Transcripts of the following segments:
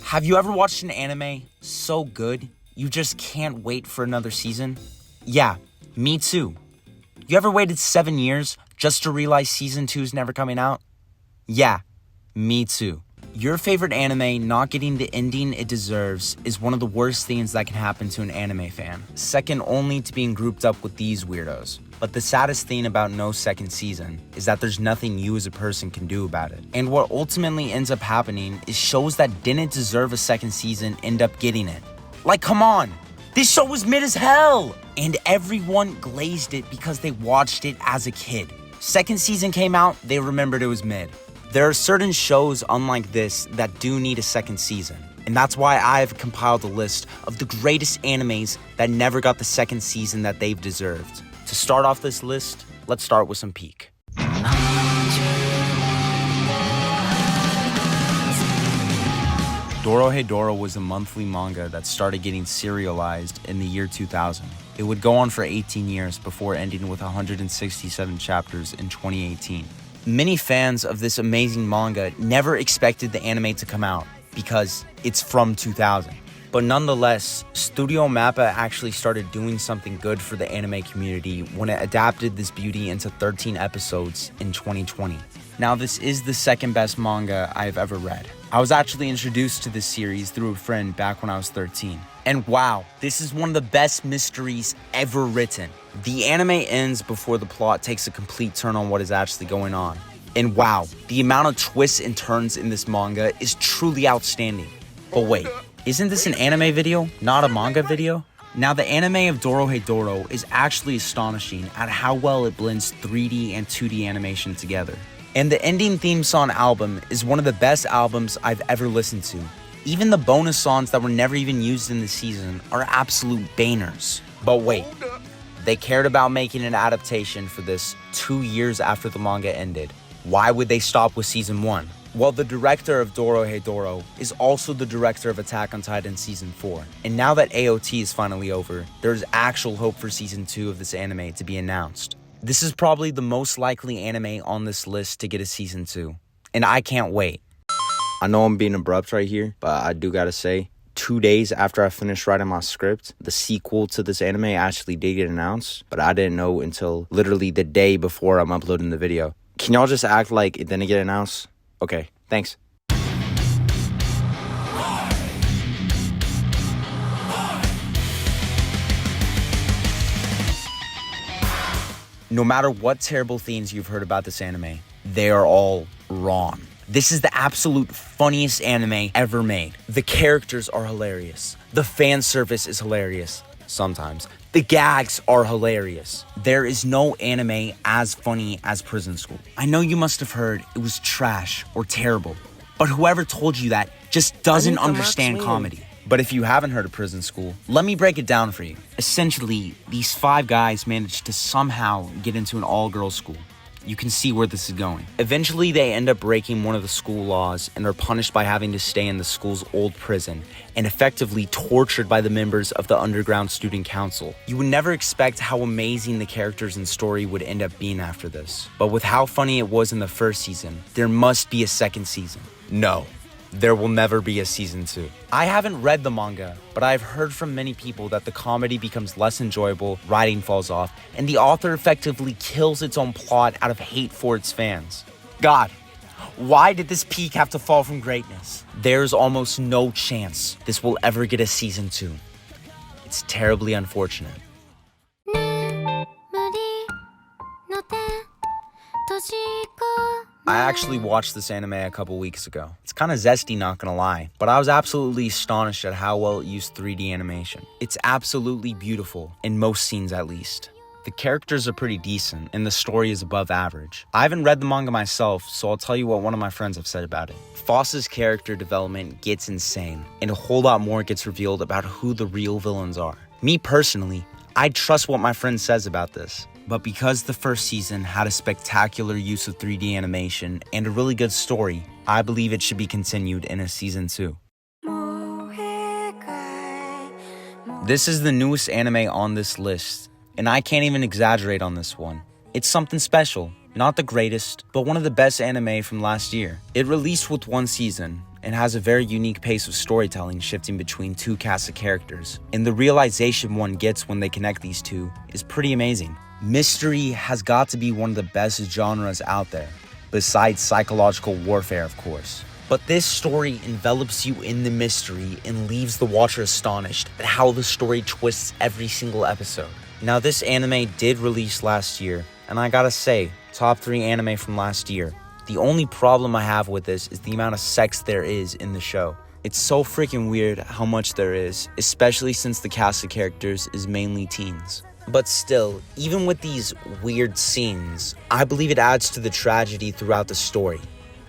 Have you ever watched an anime so good, you just can't wait for another season? Yeah, me too. You ever waited 7 years just to realize season 2 is never coming out? Yeah, me too. Your favorite anime not getting the ending it deserves is one of the worst things that can happen to an anime fan, second only to being grouped up with these weirdos. But the saddest thing about no second season is that there's nothing you as a person can do about it. And what ultimately ends up happening is shows that didn't deserve a second season end up getting it. Like, come on, this show was mid as hell! And everyone glazed it because they watched it as a kid. Second season came out, they remembered it was mid. There are certain shows unlike this that do need a second season. And that's why I've compiled a list of the greatest animes that never got the second season that they've deserved. To start off this list, let's start with some peak. Dorohedoro was a monthly manga that started getting serialized in the year 2000. It would go on for 18 years before ending with 167 chapters in 2018. Many fans of this amazing manga never expected the anime to come out because it's from 2000. But nonetheless, Studio Mappa actually started doing something good for the anime community when it adapted this beauty into 13 episodes in 2020. Now, this is the second best manga I've ever read. I was actually introduced to this series through a friend back when I was 13. And wow, this is one of the best mysteries ever written. The anime ends before the plot takes a complete turn on what is actually going on. And wow, the amount of twists and turns in this manga is truly outstanding. But wait, isn't this an anime video, not a manga video? Now, the anime of Dorohedoro is actually astonishing at how well it blends 3D and 2D animation together. And the ending theme song album is one of the best albums I've ever listened to. Even the bonus songs that were never even used in the season are absolute bangers. But wait, they cared about making an adaptation for this 2 years after the manga ended. Why would they stop with season 1? Well, the director of Dorohedoro is also the director of Attack on Titan Season 4. And now that AOT is finally over, there's actual hope for Season 2 of this anime to be announced. This is probably the most likely anime on this list to get a Season 2. And I can't wait. I know I'm being abrupt right here, but I do gotta say, 2 days after I finished writing my script, the sequel to this anime actually did get announced, but I didn't know until literally the day before I'm uploading the video. Can y'all just act like it didn't get announced? Okay, thanks. No matter what terrible things you've heard about this anime, they are all wrong. This is the absolute funniest anime ever made. The characters are hilarious. The fan service is hilarious. Sometimes. The gags are hilarious. There is no anime as funny as Prison School. I know you must have heard it was trash or terrible, but whoever told you that just doesn't understand comedy. But if you haven't heard of Prison School, let me break it down for you. Essentially, these 5 guys managed to somehow get into an all-girls school. You can see where this is going. Eventually, they end up breaking one of the school laws and are punished by having to stay in the school's old prison and effectively tortured by the members of the underground student council. You would never expect how amazing the characters and story would end up being after this. But with how funny it was in the first season, there must be a second season. No. There will never be a season 2. I haven't read the manga, but I've heard from many people that the comedy becomes less enjoyable, writing falls off, and the author effectively kills its own plot out of hate for its fans. God, why did this peak have to fall from greatness? There's almost no chance this will ever get a season 2. It's terribly unfortunate. I actually watched this anime a couple weeks ago. It's kind of zesty, not gonna lie, but I was absolutely astonished at how well it used 3D animation. It's absolutely beautiful, in most scenes at least. The characters are pretty decent, and the story is above average. I haven't read the manga myself, so I'll tell you what one of my friends have said about it. Foss's character development gets insane, and a whole lot more gets revealed about who the real villains are. Me personally, I trust what my friend says about this. But because the first season had a spectacular use of 3D animation and a really good story, I believe it should be continued in a season 2. This is the newest anime on this list, and I can't even exaggerate on this one. It's something special. Not the greatest, but one of the best anime from last year. It released with one season, and has a very unique pace of storytelling shifting between two casts of characters, and the realization one gets when they connect these two is pretty amazing. Mystery has got to be one of the best genres out there, besides psychological warfare, of course. But this story envelops you in the mystery and leaves the watcher astonished at how the story twists every single episode. Now, this anime did release last year, and I gotta say, top 3 anime from last year. The only problem I have with this is the amount of sex there is in the show. It's so freaking weird how much there is, especially since the cast of characters is mainly teens. But still, even with these weird scenes, I believe it adds to the tragedy throughout the story.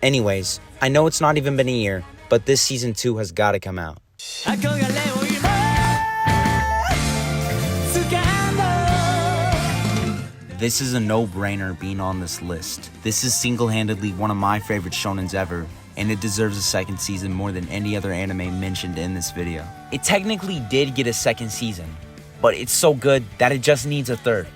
Anyways, I know it's not even been a year, but this season 2 has gotta come out. This is a no-brainer being on this list. This is single-handedly one of my favorite shonens ever, and it deserves a second season more than any other anime mentioned in this video. It technically did get a second season, but it's so good that it just needs a third.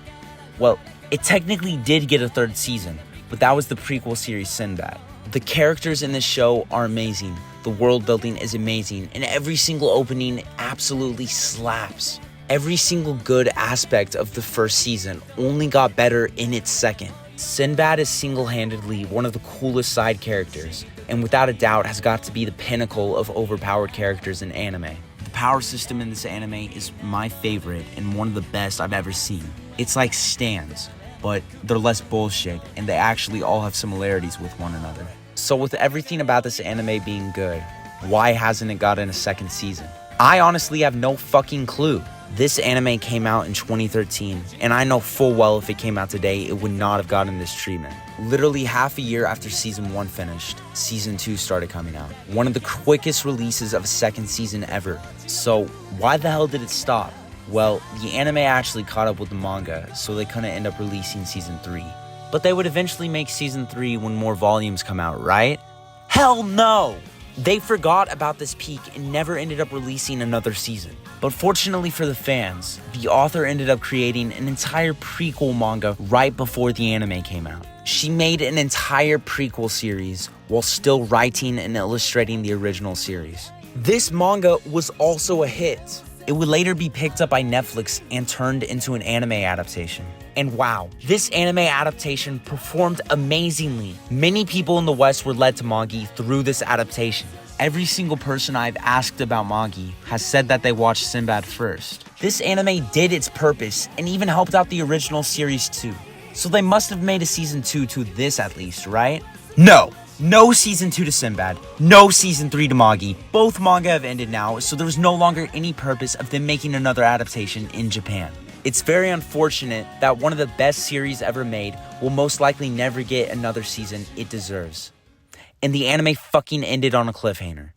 Well, it technically did get a third season, but that was the prequel series Sinbad. The characters in this show are amazing, the world building is amazing, and every single opening absolutely slaps. Every single good aspect of the first season only got better in its second. Sinbad is single-handedly one of the coolest side characters, and without a doubt has got to be the pinnacle of overpowered characters in anime. The power system in this anime is my favorite and one of the best I've ever seen. It's like stands, but they're less bullshit, and they actually all have similarities with one another. So with everything about this anime being good, why hasn't it gotten a second season? I honestly have no fucking clue. This anime came out in 2013, and I know full well if it came out today, it would not have gotten this treatment. Literally half a year after season 1 finished, season 2 started coming out. One of the quickest releases of a second season ever. So why the hell did it stop? Well, the anime actually caught up with the manga, so they couldn't end up releasing season 3. But they would eventually make season 3 when more volumes come out, right? Hell no! They forgot about this peak and never ended up releasing another season. But fortunately for the fans, the author ended up creating an entire prequel manga right before the anime came out. She made an entire prequel series while still writing and illustrating the original series. This manga was also a hit. It would later be picked up by Netflix and turned into an anime adaptation. And wow, this anime adaptation performed amazingly. Many people in the West were led to Magi through this adaptation. Every single person I've asked about Magi has said that they watched Sinbad first. This anime did its purpose and even helped out the original series too. So they must have made a season 2 to this at least, right? No! No season 2 to Sinbad, no season 3 to Magi. Both manga have ended now, so there's no longer any purpose of them making another adaptation in Japan. It's very unfortunate that one of the best series ever made will most likely never get another season it deserves. And the anime fucking ended on a cliffhanger.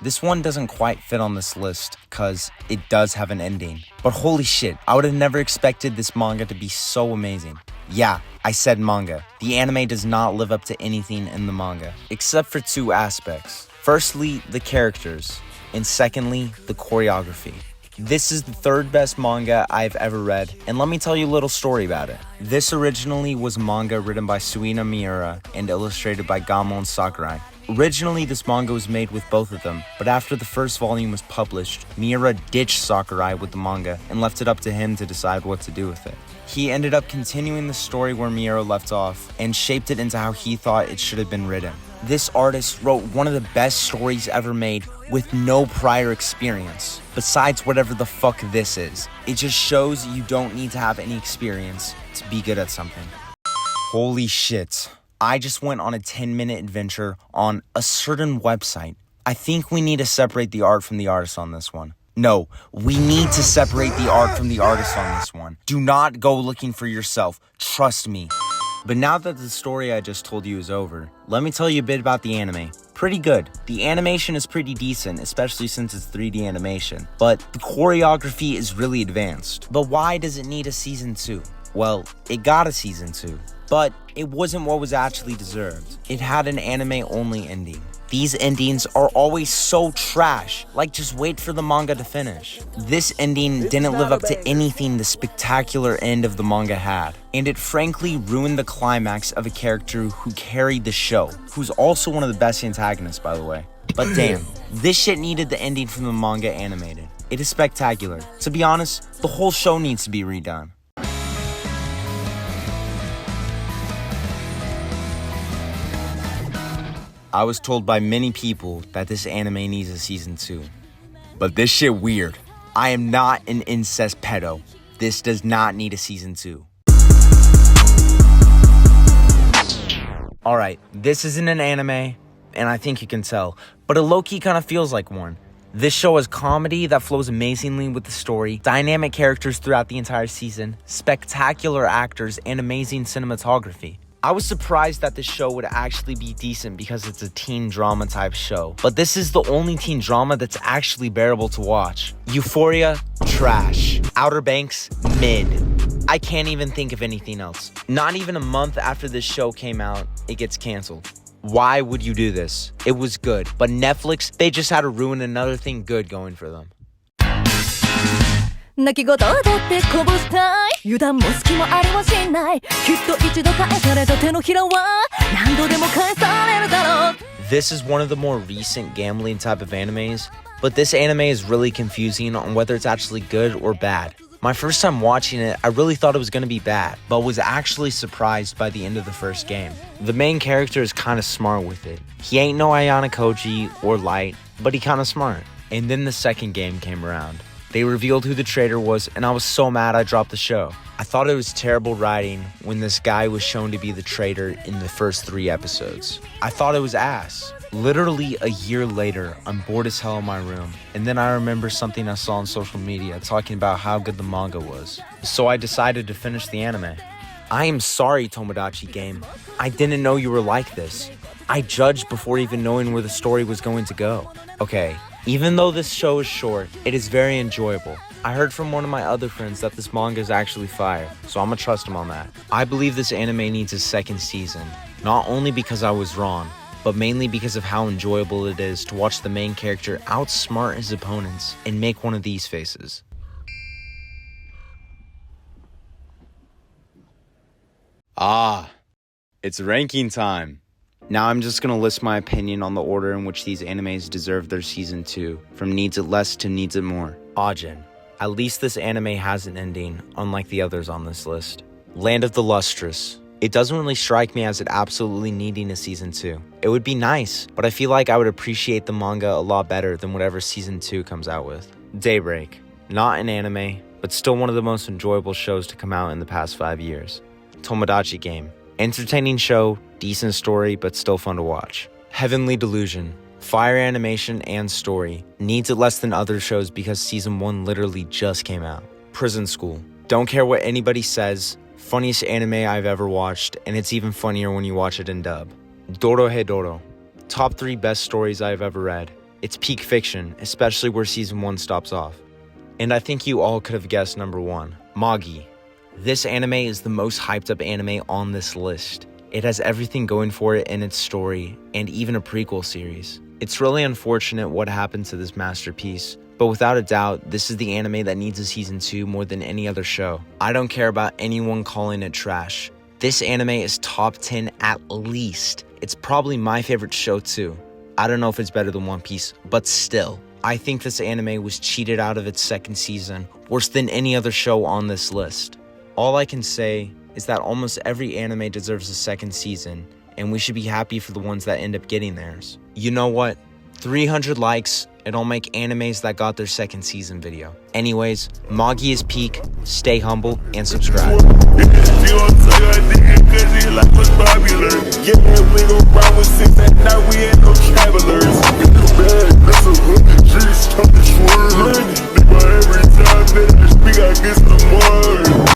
This one doesn't quite fit on this list, cause it does have an ending. But holy shit, I would have never expected this manga to be so amazing. Yeah, I said manga. The anime does not live up to anything in the manga, except for 2 aspects. Firstly, the characters, and secondly, the choreography. This is the 3rd best manga I've ever read, and let me tell you a little story about it. This originally was a manga written by Suina Miura and illustrated by Gamon Sakurai. Originally, this manga was made with both of them, but after the first volume was published, Miura ditched Sakurai with the manga and left it up to him to decide what to do with it. He ended up continuing the story where Miura left off and shaped it into how he thought it should have been written. This artist wrote one of the best stories ever made with no prior experience, besides whatever the fuck this is. It just shows you don't need to have any experience to be good at something. Holy shit. I just went on a 10-minute adventure on a certain website. I think we need to separate the art from the artist on this one. No, we need to separate the art from the artist on this one. Do not go looking for yourself. Trust me. But now that the story I just told you is over, let me tell you a bit about the anime. Pretty good. The animation is pretty decent, especially since it's 3D animation. But the choreography is really advanced. But why does it need a season 2? Well, it got a season 2. but it wasn't what was actually deserved. It had an anime-only ending. These endings are always so trash, like just wait for the manga to finish. This ending didn't live up to anything the spectacular end of the manga had, and it frankly ruined the climax of a character who carried the show, who's also one of the best antagonists, by the way. But damn, this shit needed the ending from the manga animated. It is spectacular. To be honest, the whole show needs to be redone. I was told by many people that this anime needs a season 2. But this shit weird. I am not an incest pedo. This does not need a season 2. Alright, this isn't an anime, and I think you can tell, but it low-key kind of feels like one. This show is comedy that flows amazingly with the story, dynamic characters throughout the entire season, spectacular actors, and amazing cinematography. I was surprised that this show would actually be decent because it's a teen drama type show. But this is the only teen drama that's actually bearable to watch. Euphoria, trash. Outer Banks, mid. I can't even think of anything else. Not even a month after this show came out, it gets canceled. Why would you do this? It was good, but Netflix, they just had to ruin another thing good going for them. 泣き言だってこぼしたい油断も隙もありはしないきっと一度返された手のひらは何度でも返されるだろう This is one of the more recent gambling type of animes, but this anime is really confusing on whether it's actually good or bad. My first time watching it, I really thought it was going to be bad, but was actually surprised by the end of the first game. The main character is kind of smart with it. He ain't no Ayana Koji or Light, but he kind of smart. And then the second game came around. They revealed who the traitor was, and I was so mad I dropped the show. I thought it was terrible writing when this guy was shown to be the traitor in the first 3 episodes. I thought it was ass. Literally a year later, I'm bored as hell in my room, and then I remember something I saw on social media talking about how good the manga was. So I decided to finish the anime. I am sorry, Tomodachi Game. I didn't know you were like this. I judged before even knowing where the story was going to go. Okay. Even though this show is short, it is very enjoyable. I heard from one of my other friends that this manga is actually fire, so I'm gonna trust him on that. I believe this anime needs a second season, not only because I was wrong, but mainly because of how enjoyable it is to watch the main character outsmart his opponents and make one of these faces. Ah, it's ranking time. Now I'm just going to list my opinion on the order in which these animes deserve their season 2, from needs it less to needs it more. Ajin. At least this anime has an ending, unlike the others on this list. Land of the Lustrous. It doesn't really strike me as it absolutely needing a season 2. It would be nice, but I feel like I would appreciate the manga a lot better than whatever season 2 comes out with. Daybreak. Not an anime, but still one of the most enjoyable shows to come out in the past 5 years. Tomodachi Game. Entertaining show, decent story, but still fun to watch. Heavenly Delusion. Fire animation and story. Needs it less than other shows because season 1 literally just came out. Prison School. Don't care what anybody says. Funniest anime I've ever watched, and it's even funnier when you watch it in dub. Dorohedoro. Top 3 best stories I've ever read. It's peak fiction, especially where season 1 stops off. And I think you all could have guessed number 1. Magi. This anime is the most hyped up anime on this list. It has everything going for it in its story, and even a prequel series. It's really unfortunate what happened to this masterpiece, but without a doubt, this is the anime that needs a season 2 more than any other show. I don't care about anyone calling it trash. This anime is top 10 at least. It's probably my favorite show too. I don't know if it's better than One Piece, but still. I think this anime was cheated out of its second season, worse than any other show on this list. All I can say is that almost every anime deserves a second season, and we should be happy for the ones that end up getting theirs. You know what? 300 likes, and I'll make animes that got their second season video. Anyways, Magi is peak, stay humble, and subscribe. Yeah, we gon' ride with 6 at night, we ain't no traveler.